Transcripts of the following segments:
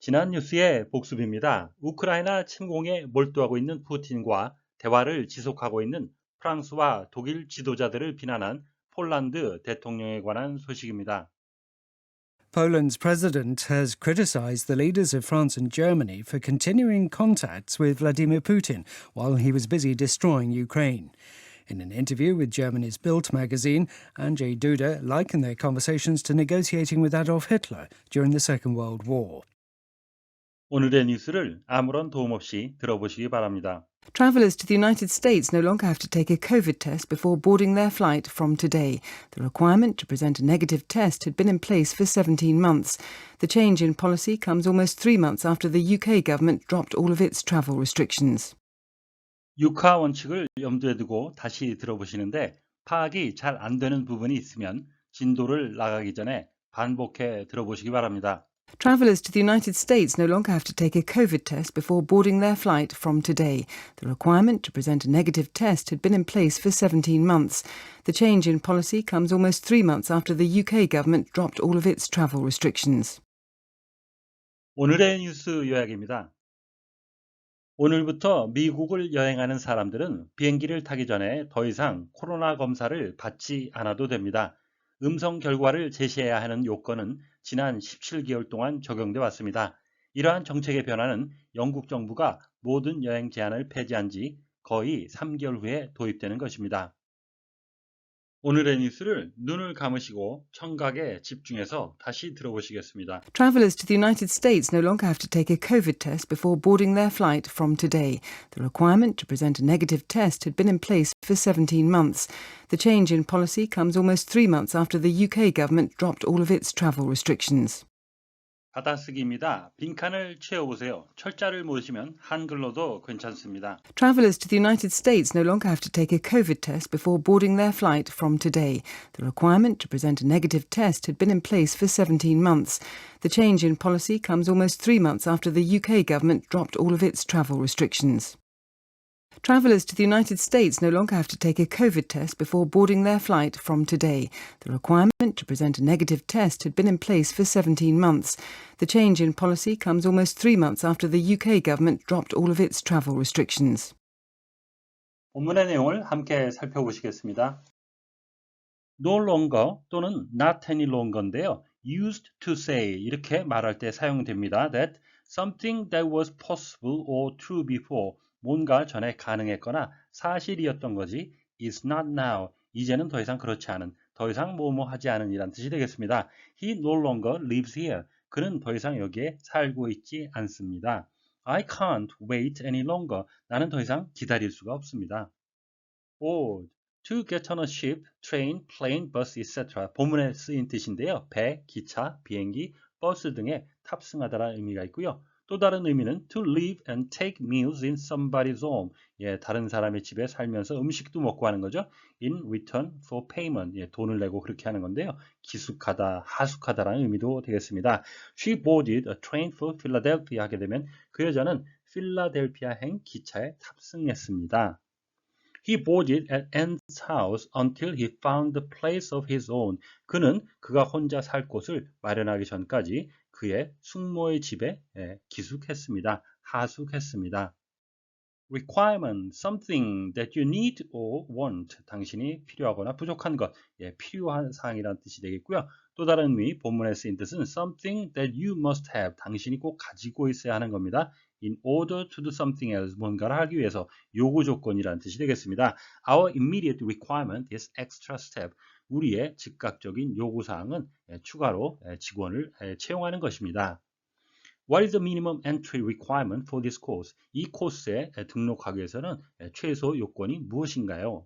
지난 뉴스의 복습입니다. 우크라이나 침공에 몰두하고 있는 푸틴과 대화를 지속하고 있는 프랑스와 독일 지도자들을 비난한 폴란드 대통령에 관한 소식입니다. Poland's president has criticized the leaders of France and Germany for continuing contacts with Vladimir Putin while he was busy destroying Ukraine. In an interview with Germany's Bild magazine, Andrzej Duda likened their conversations to negotiating with Adolf Hitler during the Second World War. 오늘의 뉴스를 아무런 도움 없이 들어보시기 바랍니다. Travellers to the United States no longer have to take a COVID test before boarding their flight from today. The requirement to present a negative test had been in place for 17 months. The change in policy comes almost 3 months after the UK government dropped all of its travel restrictions. 육하 원칙을 염두에 두고 다시 들어보시는데 파악이 잘 안 되는 부분이 있으면 진도를 나가기 전에 반복해 들어보시기 바랍니다. Travellers to the United States no longer have to take a COVID test before boarding their flight from today. The requirement to present a negative test had been in place for 17 months. The change in policy comes almost 3 months after the UK government dropped all of its travel restrictions. 오늘의 뉴스 요약입니다. 오늘부터 미국을 여행하는 사람들은 비행기를 타기 전에 더 이상 코로나 검사를 받지 않아도 됩니다. 음성 결과를 제시해야 하는 요건은 지난 17개월 동안 적용돼 왔습니다. 이러한 정책의 변화는 영국 정부가 모든 여행 제한을 폐지한 지 거의 3개월 후에 도입되는 것입니다. 오늘의 뉴스를 눈을 감으시고 청각에 집중해서 다시 들어보시겠습니다. Travellers to the United States no longer have to take a COVID test before boarding their flight from today. The requirement to present a negative test had been in place for 17 months. The change in policy comes almost 3 months after the UK government dropped all of its travel restrictions. 받아쓰기입니다. 빈칸을 채워보세요. 철자를 모으시면 한글로도 괜찮습니다. Travellers to the United States no longer have to take a COVID test before boarding their flight from today. The requirement to present a negative test had been in place for 17 months. The change in policy comes almost 3 months after the UK government dropped all of its travel restrictions. Travellers to the United States no longer have to take a COVID test before boarding their flight from today. The requirement to present a negative test had been in place for 17 months. The change in policy comes almost 3 months after the UK government dropped all of its travel restrictions. 본문의 내용을 함께 살펴보시겠습니다. No longer 또는 not any longer인데요. used to say 이렇게 말할 때 사용됩니다. That something that was possible or true before 뭔가 전에 가능했거나 사실이었던 것이 is not now 이제는 더 이상 그렇지 않은 더 이상 뭐뭐 하지 않은 이란 뜻이 되겠습니다. He no longer lives here. 그는 더 이상 여기에 살고 있지 않습니다. I can't wait any longer. 나는 더 이상 기다릴 수가 없습니다. or to get on a ship, train, plane, bus, etc. 본문에 쓰인 뜻인데요. 배, 기차, 비행기, 버스 등에 탑승하다라는 의미가 있고요. 또 다른 의미는 to live and take meals in somebody's home. 예, 다른 사람의 집에 살면서 음식도 먹고 하는 거죠. In return for payment. 예, 돈을 내고 그렇게 하는 건데요. 기숙하다, 하숙하다라는 의미도 되겠습니다. She boarded a train for Philadelphia 하게 되면 그 여자는 필라델피아행 기차에 탑승했습니다. He boarded at Anne's house until he found the place of his own. 그는 그가 혼자 살 곳을 마련하기 전까지 그의 숙모의 집에 기숙했습니다. 하숙했습니다. Requirement, something that you need or want. 당신이 필요하거나 부족한 것, 필요한 사항이라는 뜻이 되겠고요. 또 다른 의미, 본문에 쓰인 뜻은 something that you must have. 당신이 꼭 가지고 있어야 하는 겁니다. In order to do something else, 뭔가를 하기 위해서 요구 조건이라는 뜻이 되겠습니다. Our immediate requirement is extra step. 우리의 즉각적인 요구사항은 추가로 직원을 채용하는 것입니다. What is the minimum entry requirement for this course? 이 코스에 등록하기 위해서는 최소 요건이 무엇인가요?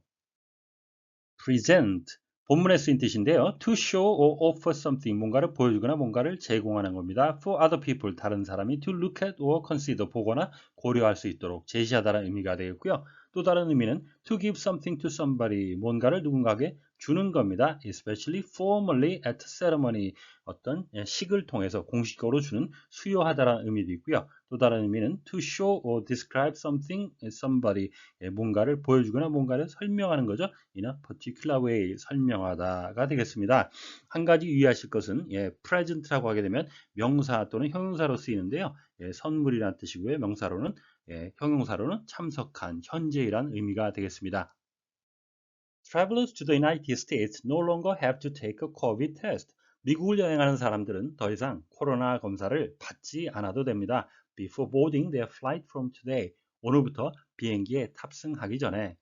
Present, 본문에 쓰인 뜻인데요. To show or offer something, 뭔가를 보여주거나 뭔가를 제공하는 겁니다. For other people, 다른 사람이 to look at or consider, 보거나 고려할 수 있도록 제시하다는 의미가 되겠고요. 또 다른 의미는 to give something to somebody, 뭔가를 누군가에게 주는 겁니다. Especially formally at ceremony, 어떤 식을 통해서 공식적으로 주는 수여하다라는 의미도 있고요. 또 다른 의미는 to show or describe something somebody, 뭔가를 보여주거나 뭔가를 설명하는 거죠. in a particular way, 설명하다가 되겠습니다. 한 가지 유의하실 것은 present라고 하게 되면 명사 또는 형용사로 쓰이는데요. 선물이라는 뜻이고요. 명사로는 형용사로는 참석한, 현재이란 의미가 되겠습니다. Travelers to the United States no longer have to take a COVID test. 미국을 여행하는 사람들은 더 이상 코로나 검사를 받지 않아도 됩니다. Before boarding their flight from today. 오늘부터 비행기에 탑승하기 전에.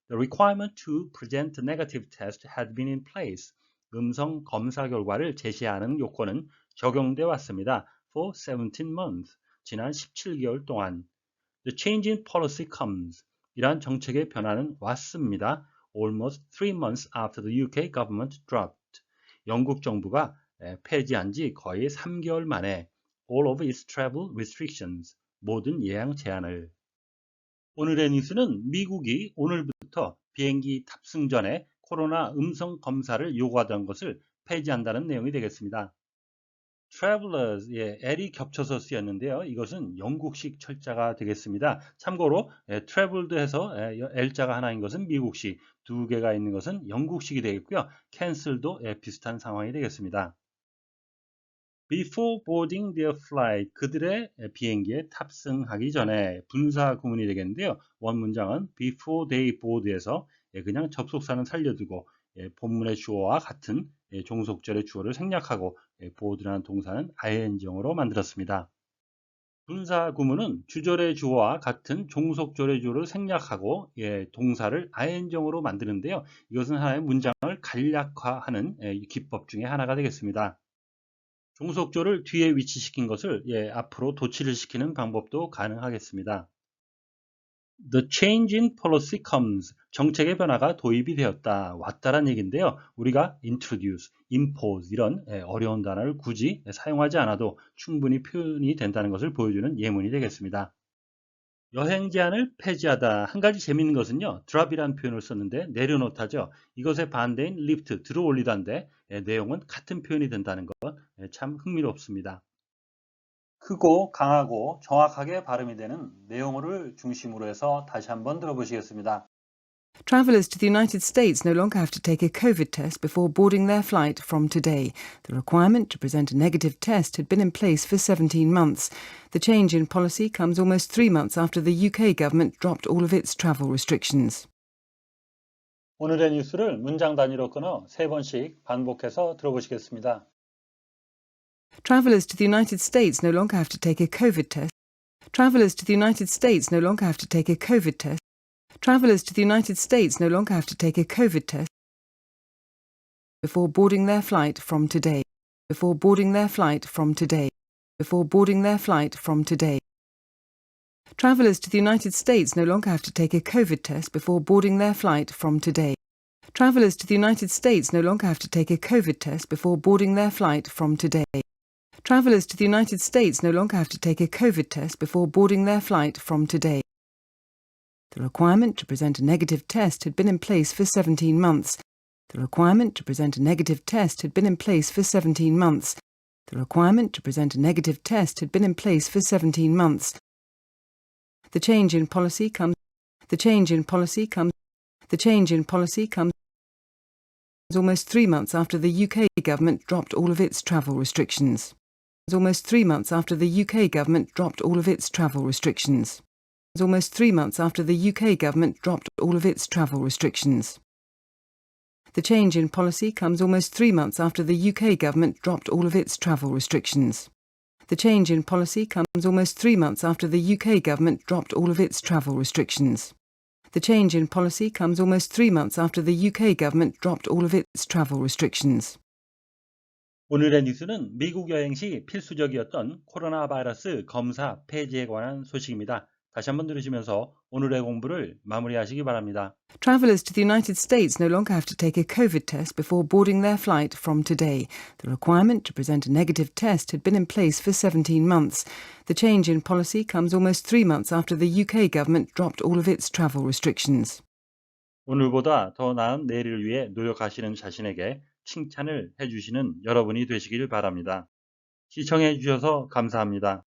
The requirement to present a negative test had been in place. 음성 검사 결과를 제시하는 요건은 적용돼 왔습니다. For 17 months. 지난 17개월 동안. The change in policy comes. 이러한 정책의 변화는 왔습니다. Almost 3 months after the UK government dropped. 영국 정부가 폐지한 지 거의 3개월 만에 all of its travel restrictions. 모든 예약 제한을. 오늘의 뉴스는 미국이 오늘부터 비행기 탑승 전에 코로나 음성 검사를 요구하던 것을 폐지한다는 내용이 되겠습니다. Travelers, L이 겹쳐서 쓰였는데요. 이것은 영국식 철자가 되겠습니다. 참고로 traveled 해서 L자가 하나인 것은 미국식, 두 개가 있는 것은 영국식이 되겠고요. cancel도 비슷한 상황이 되겠습니다. Before boarding their flight, 그들의 비행기에 탑승하기 전에 분사 구문이 되겠는데요. 원문장은 before they board에서 그냥 접속사는 살려두고 본문의 주어와 같은 종속절의 주어를 생략하고 board라는 동사는 ing형으로 만들었습니다. 분사 구문은 주절의 주어와 같은 종속절의 주어를 생략하고 동사를 ing형으로 만드는데요. 이것은 하나의 문장을 간략화하는 기법 중에 하나가 되겠습니다. 종속조를 뒤에 위치시킨 것을 앞으로 도치를 시키는 방법도 가능하겠습니다. The change in policy comes. 정책의 변화가 도입이 되었다, 왔다란 얘기인데요. 우리가 introduce, impose 이런 어려운 단어를 굳이 사용하지 않아도 충분히 표현이 된다는 것을 보여주는 예문이 되겠습니다. 여행 제한을 폐지하다. 한 가지 재미있는 것은요. drop이라는 표현을 썼는데 내려놓다죠. 이것의 반대인 lift, 들어 올리다인데 내용은 같은 표현이 된다는 것 참 흥미롭습니다. 크고 강하고 정확하게 발음이 되는 내용어를 중심으로 해서 다시 한번 들어보시겠습니다. Travellers to the United States no longer have to take a COVID test before boarding their flight from today. The requirement to present a negative test had been in place for 17 months. The change in policy comes almost 3 months after the UK government dropped all of its travel restrictions. 오늘의 뉴스를 문장 단위로 끊어 3번씩 반복해서 들어보시겠습니다. Travellers to the United States no longer have to take a COVID test. Travellers to the United States no longer have to take a COVID test. Travellers to the United States no longer have to take a COVID test before boarding their flight from today. Before boarding their flight from today. Before boarding their flight from today. Travellers to the United States no longer have to take a COVID test before boarding their flight from today. Travellers to the United States no longer have to take a COVID test before boarding their flight from today. Travellers to the United States no longer have to take a COVID test before boarding their flight from today. The requirement to present a negative test had been in place for 17 months. The requirement to present a negative test had been in place for 17 months. The requirement to present a negative test had been in place for 17 months. The change in policy comes. The change in policy comes. The change in policy comes almost 3 months after the UK government dropped all of its travel restrictions. Almost 3 months after the UK government dropped all of its travel restrictions. Almost 3 months after the UK government dropped all of its travel restrictions. The change in policy comes almost 3 months after the UK government dropped all of its travel restrictions. The change in policy comes almost 3 months after the UK government dropped all of its travel restrictions. The change in policy comes almost 3 months after the UK government dropped all of its travel restrictions. 오늘의 뉴스는 미국 여행 시 필수적이었던 코로나 바이러스 검사 폐지에 관한 소식입니다. 다시 한번 들으시면서 오늘의 공부를 마무리하시기 바랍니다. Travellers to the United States no longer have to take a COVID test before boarding their flight from today. The requirement to present a negative test had been in place for 17 months. The change in policy comes almost 3 months after the UK government dropped all of its travel restrictions. 오늘보다 더 나은 내일을 위해 노력하시는 자신에게 칭찬을 해주시는 여러분이 되시길 바랍니다. 시청해 주셔서 감사합니다.